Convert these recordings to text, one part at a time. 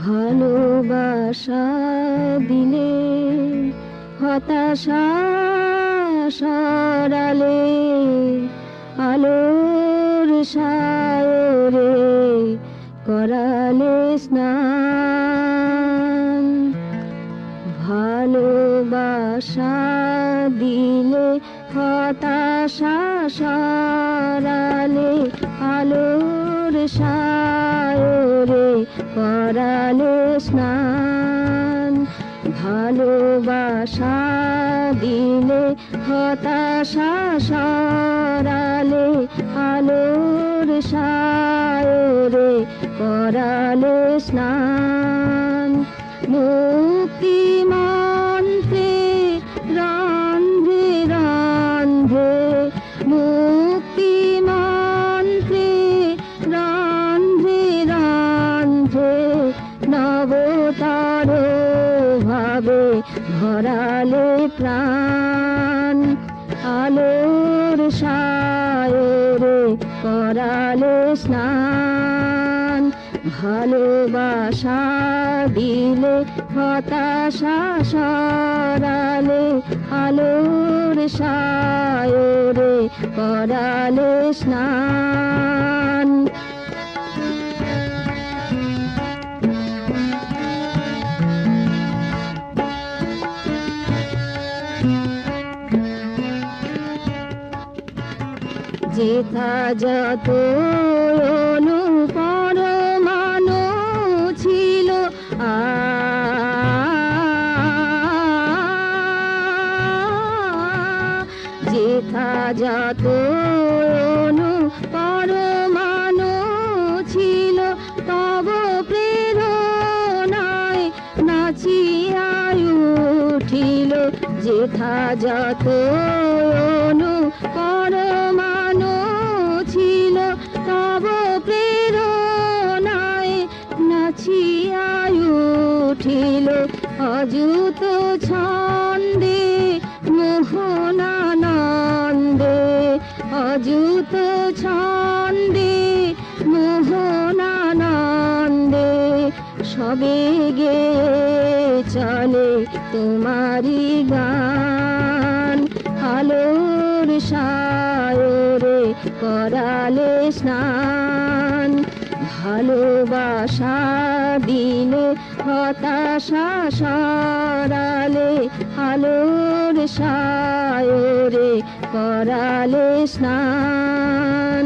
ভালোবাসা দিলে হতাশা সরালে, আলোর সায়রে করালে স্নান। ভালোবাসা দিলে হতাশা সরালে, আলোর সায়রে করালে স্নান। ভালোবাসা দিলে হতাশা সরালে, আলোর সায়রে করালে স্নান। মুক্তি মন্ত্রে রন্ধ্রে রন্ধ্রে, মুক্তি মন্ত্রে রন্ধ্রে রন্ধ্রে, নবতর ভাবে ভরালে প্রাণ। আলোর সায়রে করালে স্নান। ভালোবাসা দিলে হতাশা সরালে, আলোর সায়রে করালে স্নান। যেথা যত অনুপরমাণু ছিল, যেথা যত অনুপরমাণু ছিল, তব প্রেরণায় নাচিয়া উঠিল। যেথা যত অনুপরমাণু ছিল, তব প্রেরণায় নাচিয়া উঠিল। অযুত ছন্দে মোহনানন্দে, অযুত ছন্দে মোহনানন্দে, সবে গে চলে তোমারি গান। আলোর সায়রে করালে স্নান। ভালোবাসা দিলে হতাশা সরালে, আলোর সায়রে করালে স্নান।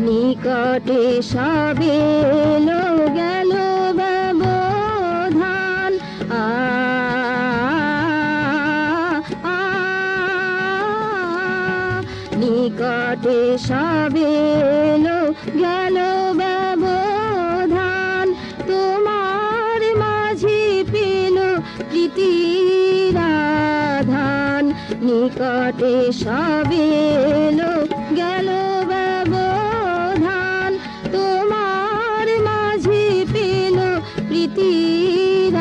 নিকটে সবে এলো গেল ব্যবধান, নিকটে সবে এলো গেল ব্যবধান। তোমার মাঝে পেল প্রীতির আধান। নিকটে সবে এলো গেল ব্যবধান, তোমার মাঝে পেল প্রীতির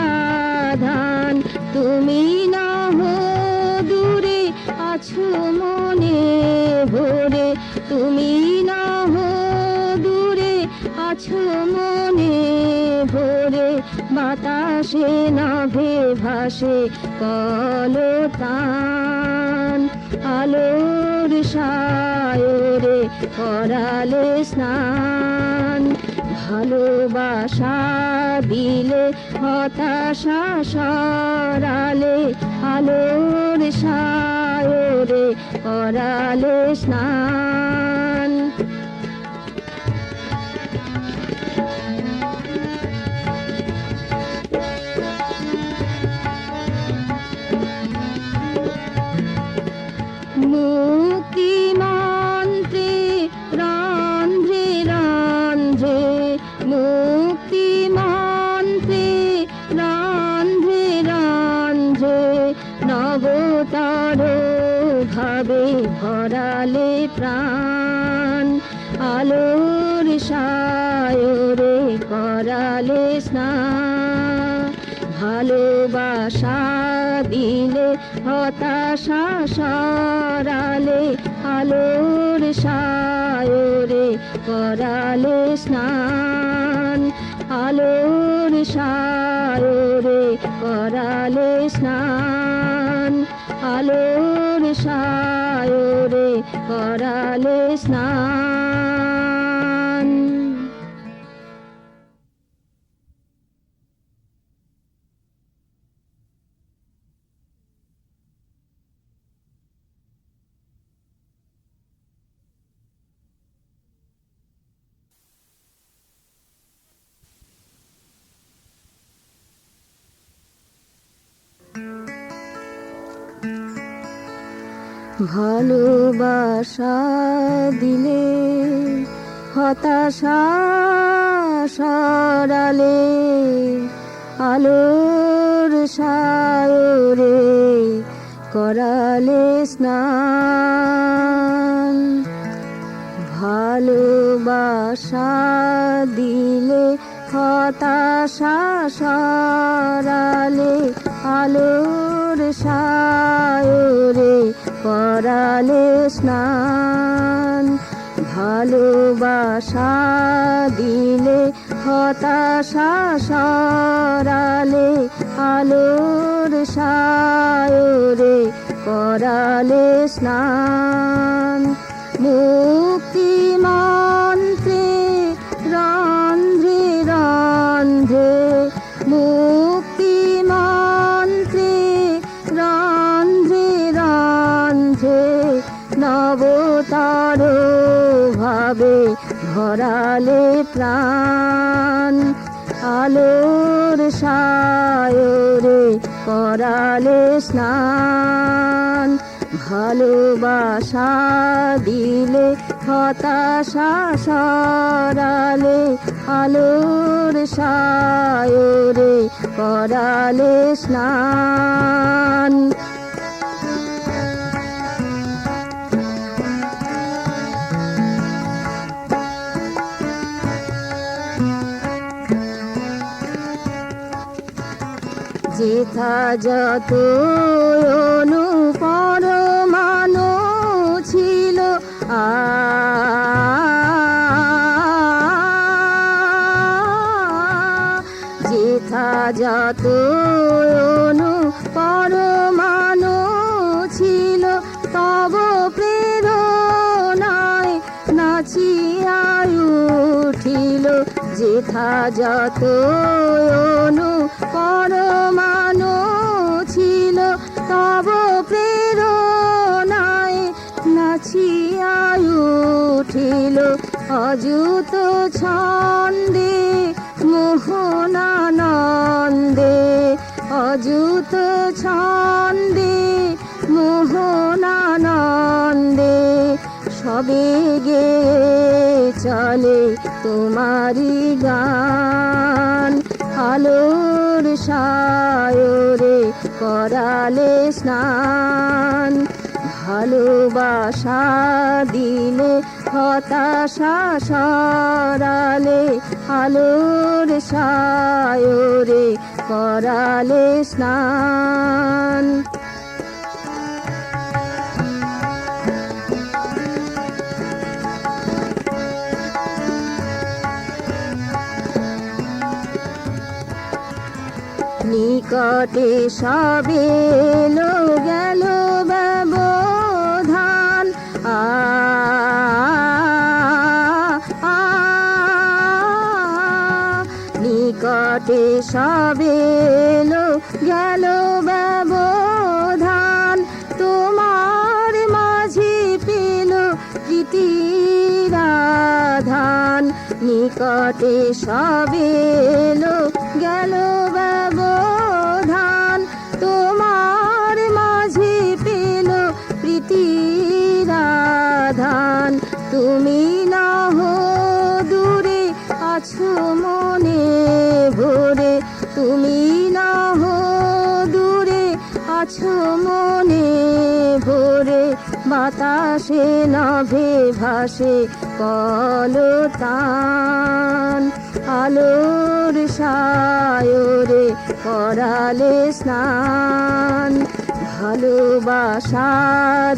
আধান। তুমি না হো দূরে আছো মনে ভরে, তুমি না হো দূরে আছো মনে ভরে। বাতাসে নাভে ভাসে কলতান। আলোর সায়রে করালে স্নান। ভালোবাসা দিলে হতাশা সরালে, আলোর সায়রে করালে স্নান। মুক্তি মন্ত্রে রন্ধ্রে রন্ধ্রে, মুক্তি মন্ত্রে রন্ধ্রে রন্ধ্রে, নবতর ভাবে ভরালে প্রাণ। আলোর সায়রে করালে স্নান। ভালোবাসা দিলে হতাশা সরালে আলোর সায়রে করালে স্নান আলোর সায়রে করালে স্নান আলোর সায়রে করালে স্নান ভালোবাসা দিলে হতাশা সরালে আলোর সায়রে করালে স্নান ভালোবাসা দিলে হতাশা সরালে আলোর সায়রে করালে স্নান ভালোবাসা দিলে হতাশা সরালে আলোর সায়রে করালে স্নান মুক্তি মন্ত্রে রন্ধ্রে রন্ধ্রে মুক্তি মন্ত্রে রন্ধ্রে রন্ধ্রে নবতর ভাবে ভরালে প্রাণ আলোর সায়রে করালে স্নান ভালোবাসা দিলে হতাশা সরালে আলোর সায়রে করালে স্নান যেথা যত অনুপরমাণু ছিল যেথা যত অনুপরমাণু ছিল তব প্রেরণায় নাচিয়া উঠিল যেথা যত অনুপরমাণু ছিল তব প্রেরণায় নাচিয়া উঠিল অযুত ছন্দে মোহনানন্দে অযুত ছন্দে মোহনানন্দে সবে গে চলে তোমারি গান আলোর সায়রে করালে স্নান ভালোবাসা দিলে হতাশা সরালে আলোর সায়রে করালে স্নান নিকটে সবে লো গেল ব্যবধান নিকটে সবে লো গেল ব্যবধান তোমার মাঝে পেল প্রীতির আধান নিকটে সবে লো গেল ব্যবধান তোমার মাঝে পেল প্রীতির আধান তুমি না হো দূরে আছো মনে ভরে তুমি না হো দূরে আছো মনে ভরে বাতাসে নভে ভাসে কলতান আলোর সায়রে করালে স্নান। ভালোবাসা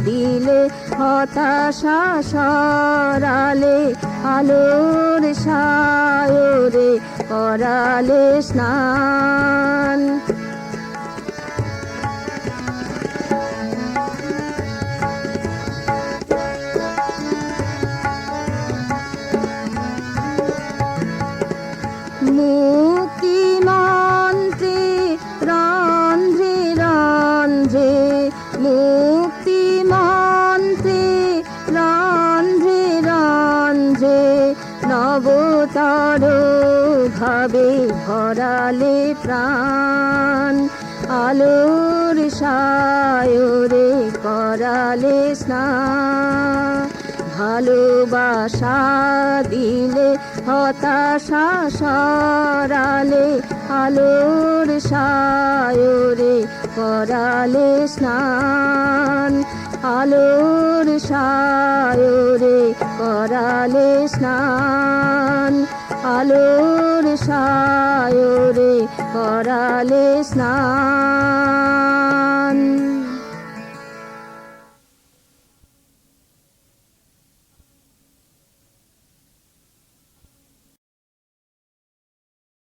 দিলে হতাশা সরালে, আলোর সায়রে করালে স্নান। মুক্তি মন্ত্রে রন্ধ্রে রন্ধ্রে, মুক্তি মন্ত্রে রন্ধ্রে রন্ধ্রে, নবতর ভাবে ভরালে প্রাণ। আলোর সায়রে করালে স্নান। ভালোবাসা দিলে হতাশা সরালে, আলোর সায়রে করালে স্নান। আলোর সায়রে করালে স্নান। আলোর সায়রে করালে স্নান।